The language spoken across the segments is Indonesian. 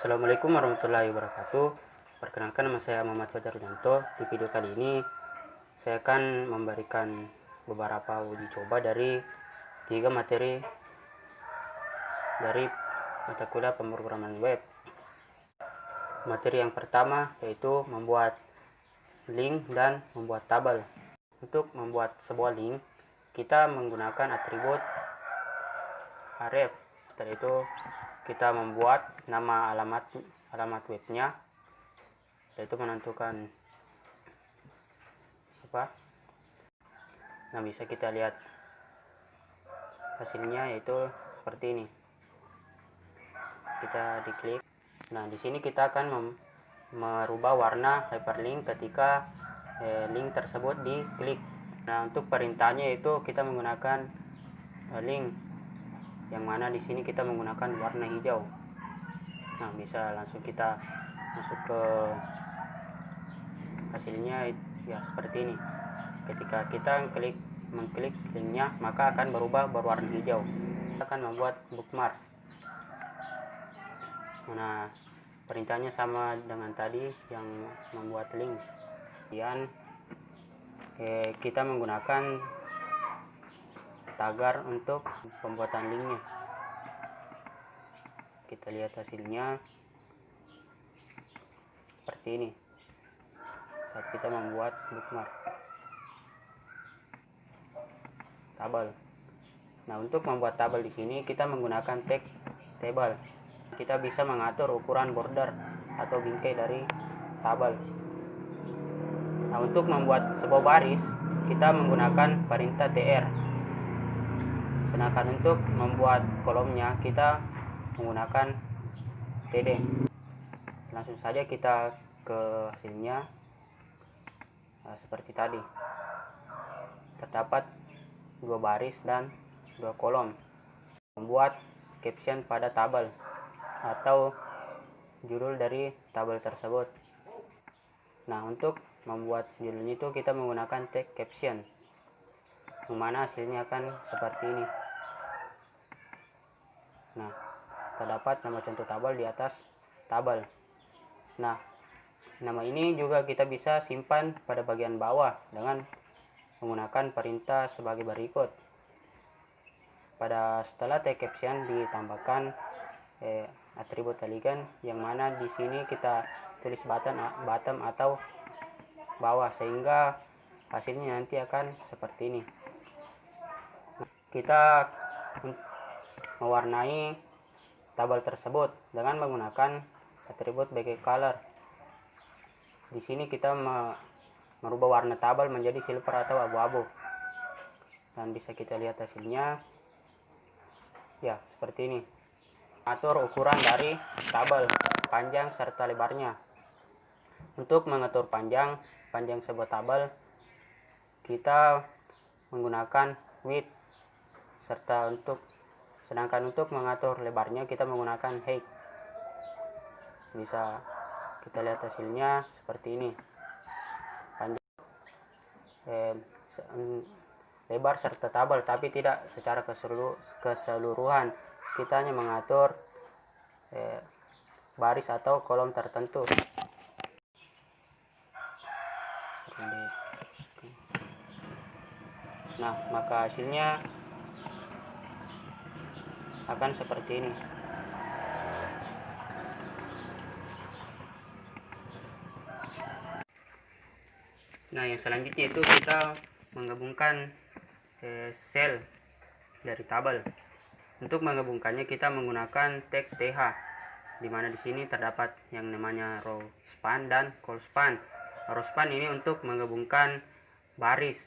Assalamualaikum warahmatullahi wabarakatuh. Perkenalkan, nama saya Muhammad Fajar Rudanto. Di video kali ini saya akan memberikan beberapa uji coba dari 3 materi dari mata kuliah pemrograman web. Materi yang pertama yaitu membuat link dan membuat tabel. Untuk membuat sebuah link, kita menggunakan atribut href. Setelah itu kita membuat nama alamat webnya, yaitu menentukan apa. Nah, bisa kita lihat hasilnya yaitu seperti ini. Kita diklik. Nah, di sini kita akan merubah warna hyperlink ketika link tersebut diklik. Nah, untuk perintahnya itu kita menggunakan link, yang mana di sini kita menggunakan warna hijau. Nah, bisa langsung kita masuk ke hasilnya ya seperti ini. Ketika kita mengklik linknya, maka akan berubah berwarna hijau. Kita akan membuat bookmark. Nah, perintahnya sama dengan tadi yang membuat link. Kemudian kita menggunakan tagar untuk pembuatan linknya. Kita lihat hasilnya seperti ini saat kita membuat bookmark tabel. Nah, untuk membuat tabel di sini kita menggunakan tag table. Kita bisa mengatur ukuran border atau bingkai dari tabel. Nah, untuk membuat sebuah baris kita menggunakan perintah tr. Sedangkan untuk membuat kolomnya kita menggunakan td. Langsung saja kita ke hasilnya. Nah, seperti tadi terdapat 2 baris dan 2 kolom. Membuat caption pada tabel atau judul dari tabel tersebut. Nah, untuk membuat judulnya itu kita menggunakan tag caption, yang mana hasilnya akan seperti ini. Nah, terdapat nama contoh tabel di atas tabel. Nah, nama ini juga kita bisa simpan pada bagian bawah dengan menggunakan perintah sebagai berikut. Setelah tag caption ditambahkan atribut elegant, yang mana di sini kita tulis bottom atau bawah, sehingga hasilnya nanti akan seperti ini. Kita mewarnai tabel tersebut dengan menggunakan atribut background color. Di sini kita merubah warna tabel menjadi silver atau abu-abu, dan bisa kita lihat hasilnya ya seperti ini. Atur ukuran dari tabel, panjang serta lebarnya. Untuk mengatur panjang sebuah tabel, kita menggunakan width, sedangkan untuk mengatur lebarnya kita menggunakan height. Bisa kita lihat hasilnya seperti ini. Panjang, lebar serta tabel, tapi tidak secara keseluruhan. Kita hanya mengatur baris atau kolom tertentu. Nah, maka hasilnya akan seperti ini. Nah, yang selanjutnya itu kita menggabungkan sel dari tabel. Untuk menggabungkannya kita menggunakan tag th, di mana di sini terdapat yang namanya row span dan col span. Row span ini untuk menggabungkan baris.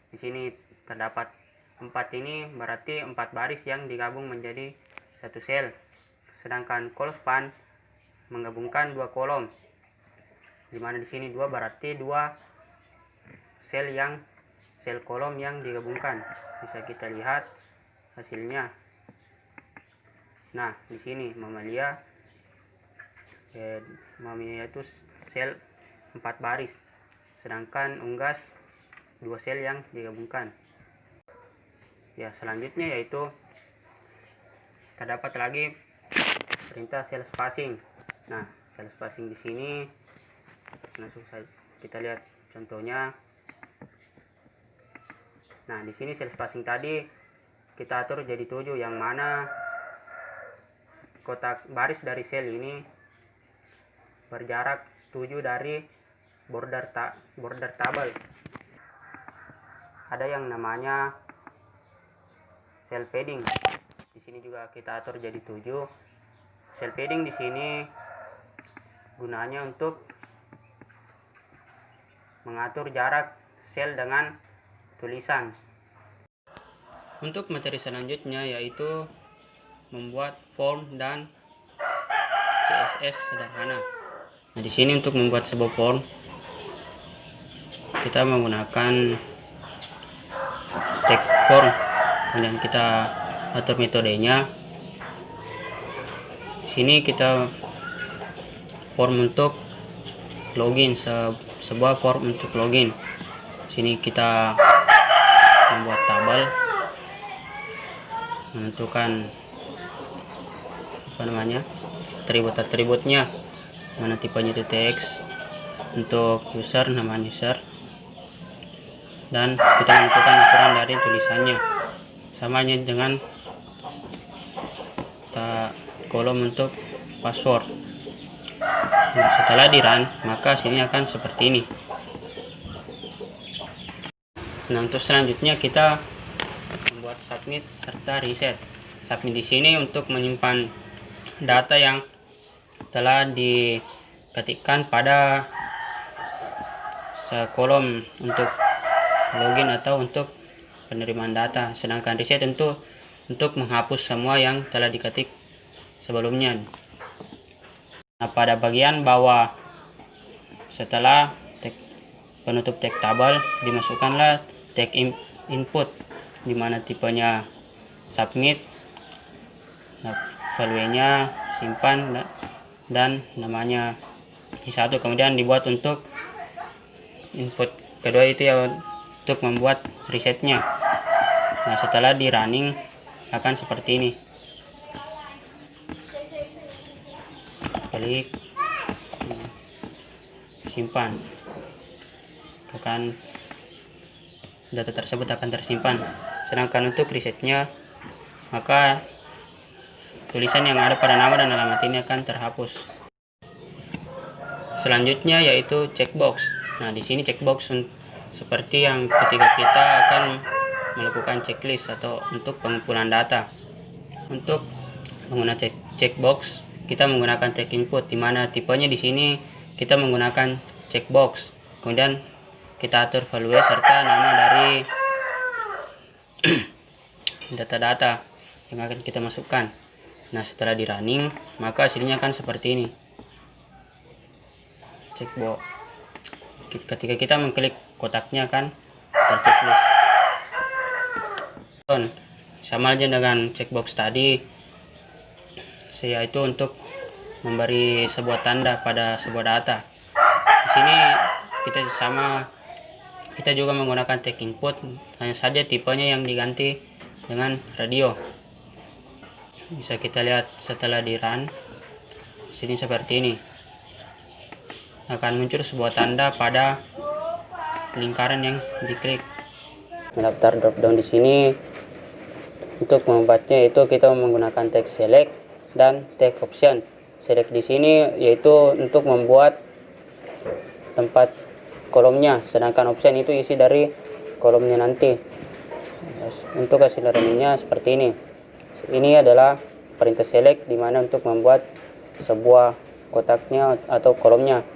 Di sini terdapat 4, ini berarti 4 baris yang digabung menjadi satu sel. Sedangkan col span menggabungkan 2 kolom, di mana di sini 2 berarti 2 sel kolom yang digabungkan. Bisa kita lihat hasilnya. Nah, di sini mamalia itu sel 4 baris, sedangkan unggas 2 sel yang digabungkan. Ya, selanjutnya yaitu terdapat lagi perintah sel spacing. Nah, sel spacing di sini langsung saja kita lihat contohnya. Nah, di sini sel spacing tadi kita atur jadi 7, yang mana kotak baris dari sel ini berjarak 7 dari border tabel. Ada yang namanya sel padding. Di sini juga kita atur jadi 7. Sel padding di sini gunanya untuk mengatur jarak sel dengan tulisan. Untuk materi selanjutnya yaitu membuat form dan CSS sederhana. Nah, di sini untuk membuat sebuah form kita menggunakan text form, kemudian kita atur metodenya. Di sini kita form untuk login, sebuah form untuk login. Di sini kita membuat tabel, menentukan atribut-atributnya, mana tipenya itu teks, untuk user nama user, dan kita menentukan ukuran dari tulisannya, samanya dengan kolom untuk password. Nah, setelah di run maka sini akan seperti ini. Nah, untuk selanjutnya kita membuat submit serta reset. Submit di sini untuk menyimpan data yang telah diketikkan pada kolom untuk login atau untuk penerimaan data, sedangkan reset tentu untuk menghapus semua yang telah diketik sebelumnya. Nah, pada bagian bawah setelah penutup tag tabel dimasukkanlah tag input, dimana tipenya submit, value-nya simpan, dan namanya satu. Kemudian dibuat untuk input kedua itu ya untuk membuat resetnya. Nah, setelah di running akan seperti ini. Klik simpan, akan data tersebut akan tersimpan. Sedangkan untuk resetnya maka tulisan yang ada pada nama dan alamat ini akan terhapus. Selanjutnya yaitu checkbox. Nah, di sini checkbox seperti yang ketika kita akan melakukan checklist atau untuk pengumpulan data. Untuk menggunakan checkbox kita menggunakan tag input, dimana tipenya di sini kita menggunakan checkbox. Kemudian kita atur value serta nama dari data-data yang akan kita masukkan. Nah, setelah di running maka hasilnya akan seperti ini. Checkbox. Ketika kita mengklik kotaknya akan terchecklist. Sama aja dengan checkbox tadi, yaitu untuk memberi sebuah tanda pada sebuah data. Di sini kita juga menggunakan tag input, hanya saja tipenya yang diganti dengan radio. Bisa kita lihat setelah di run sini seperti ini, akan muncul sebuah tanda pada lingkaran yang diklik. Daftar dropdown di sini untuk membuatnya itu kita menggunakan tag select dan tag option. Select di sini yaitu untuk membuat tempat kolomnya, sedangkan option itu isi dari kolomnya nanti. Untuk hasil runningnya seperti ini. Ini adalah perintah select, dimana untuk membuat sebuah kotaknya atau kolomnya,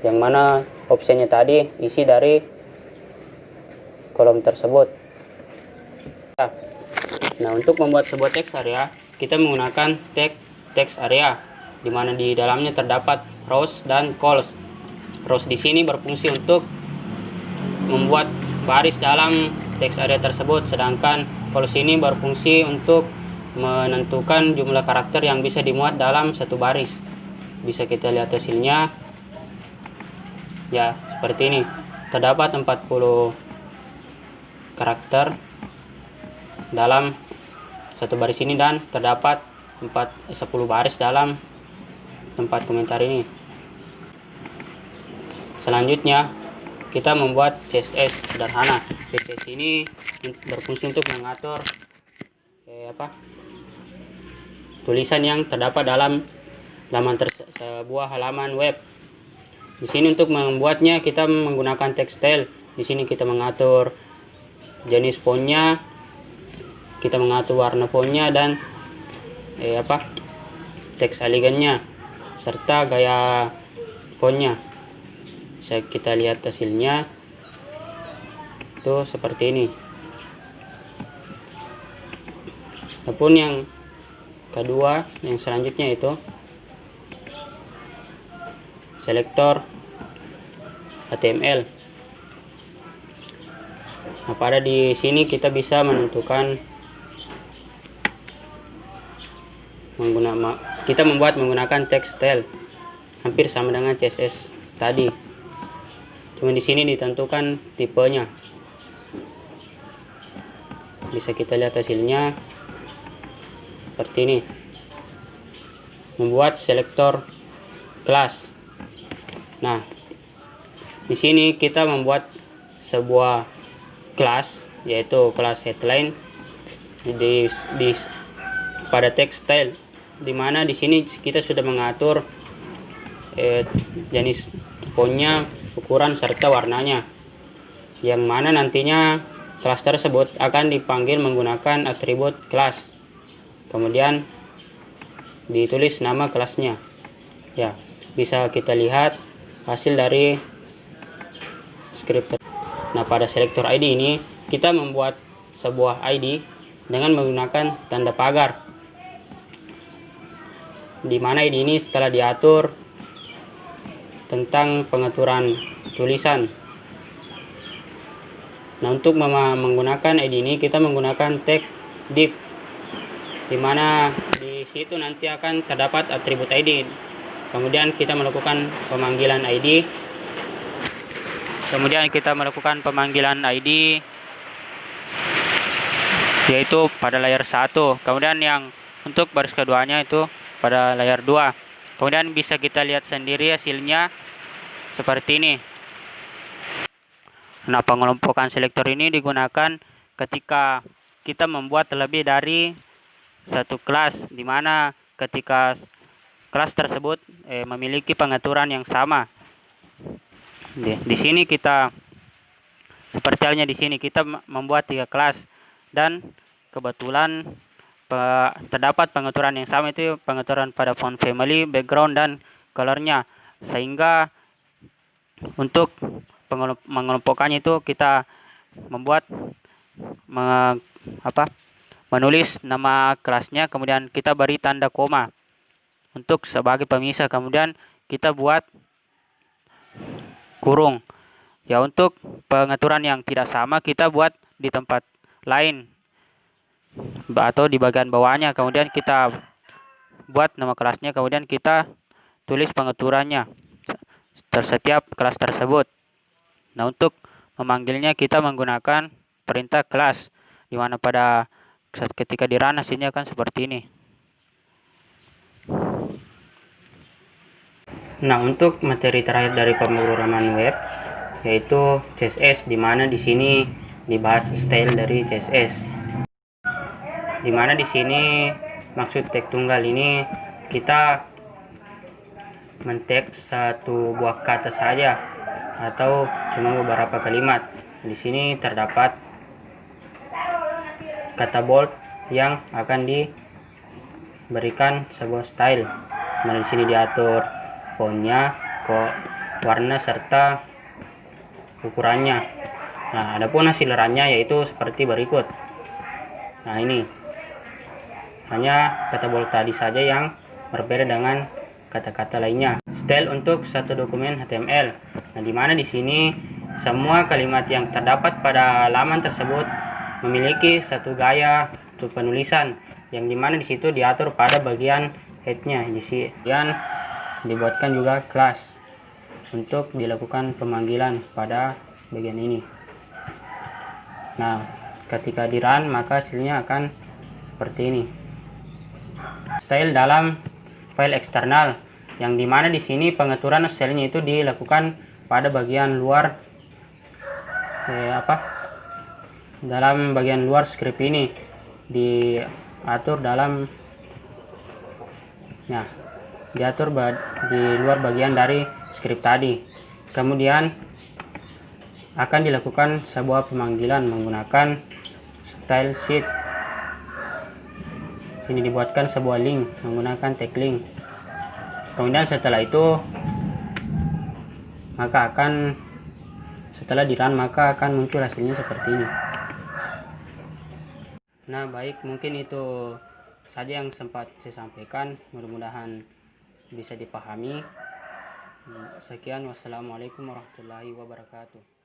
yang mana optionnya tadi isi dari kolom tersebut. Nah, untuk membuat sebuah text area kita menggunakan tag text area, dimana di dalamnya terdapat rows dan columns. Rows di sini berfungsi untuk membuat baris dalam text area tersebut, sedangkan columns ini berfungsi untuk menentukan jumlah karakter yang bisa dimuat dalam satu baris. Bisa kita lihat hasilnya ya seperti ini. Terdapat 40 karakter dalam satu baris ini, dan terdapat 10 baris dalam tempat komentar ini. Selanjutnya kita membuat CSS sederhana. CSS ini berfungsi untuk mengatur tulisan yang terdapat dalam sebuah halaman web. Di sini untuk membuatnya kita menggunakan text-style. Di sini kita mengatur jenis fontnya, kita mengatur warna fontnya dan teks elegannya serta gaya fontnya. Bisa kita lihat hasilnya itu seperti ini. Adapun yang kedua, yang selanjutnya itu selektor HTML. Nah, pada di sini kita bisa menentukan kita membuat menggunakan text style, hampir sama dengan CSS tadi. Cuma di sini ditentukan tipenya. Bisa kita lihat hasilnya seperti ini. Membuat selektor kelas. Nah, di sini kita membuat sebuah kelas, yaitu kelas headline pada text style, dimana di sini kita sudah mengatur jenis fontnya, ukuran serta warnanya, yang mana nantinya kelas tersebut akan dipanggil menggunakan atribut kelas, kemudian ditulis nama kelasnya. Ya, bisa kita lihat hasil dari script. Nah, pada selektor ID ini kita membuat sebuah ID dengan menggunakan tanda pagar, di mana ID ini setelah diatur tentang pengaturan tulisan. Nah, untuk menggunakan ID ini kita menggunakan tag div, di mana di situ nanti akan terdapat atribut ID. Kemudian kita melakukan pemanggilan ID. Yaitu pada layer 1. Kemudian yang untuk baris keduanya itu pada layer 2. Kemudian bisa kita lihat sendiri hasilnya seperti ini. Nah, pengelompokan selektor ini digunakan ketika kita membuat lebih dari satu kelas, di mana ketika kelas tersebut memiliki pengaturan yang sama. Di sini kita seperti halnya di sini kita membuat 3 kelas, dan kebetulan terdapat pengaturan yang sama, itu pengaturan pada font family, background dan colornya, sehingga untuk mengelompokkannya itu kita membuat menulis nama kelasnya, kemudian kita beri tanda koma untuk sebagai pemisah, kemudian kita buat kurung. Ya, untuk pengaturan yang tidak sama kita buat di tempat lain atau di bagian bawahnya, kemudian kita buat nama kelasnya, kemudian kita tulis pengaturannya setiap kelas tersebut. Nah, untuk memanggilnya kita menggunakan perintah kelas, di mana pada ketika di run hasilnya kan seperti ini. Nah, untuk materi terakhir dari pemrograman web yaitu CSS, di mana di sini dibahas style dari CSS. Di mana di sini maksud tag tunggal ini kita men-tag satu buah kata saja atau cuma beberapa kalimat. Di sini terdapat kata bold yang akan diberikan sebuah style. Nah, di sini diatur fontnya, warna serta ukurannya. Nah, adapun hasil runnya yaitu seperti berikut. Nah, ini hanya kata bold tadi saja yang berbeda dengan kata-kata lainnya. Style untuk satu dokumen HTML. Nah, di mana di sini semua kalimat yang terdapat pada halaman tersebut memiliki satu gaya untuk penulisan, yang dimana di situ diatur pada bagian headnya. Di sini dibuatkan juga kelas untuk dilakukan pemanggilan pada bagian ini. Nah, ketika di run maka hasilnya akan seperti ini. Style dalam file eksternal. yang dimana di sini pengaturan selnya itu dilakukan pada bagian luar dalam bagian luar script ini, diatur di luar bagian dari script tadi. Kemudian akan dilakukan sebuah pemanggilan menggunakan style sheet. Ini dibuatkan sebuah link menggunakan tag link. Kemudian setelah itu setelah di run maka akan muncul hasilnya seperti ini. Nah, baik, mungkin itu saja yang sempat saya sampaikan, mudah-mudahan bisa dipahami. Sekian, wassalamualaikum warahmatullahi wabarakatuh.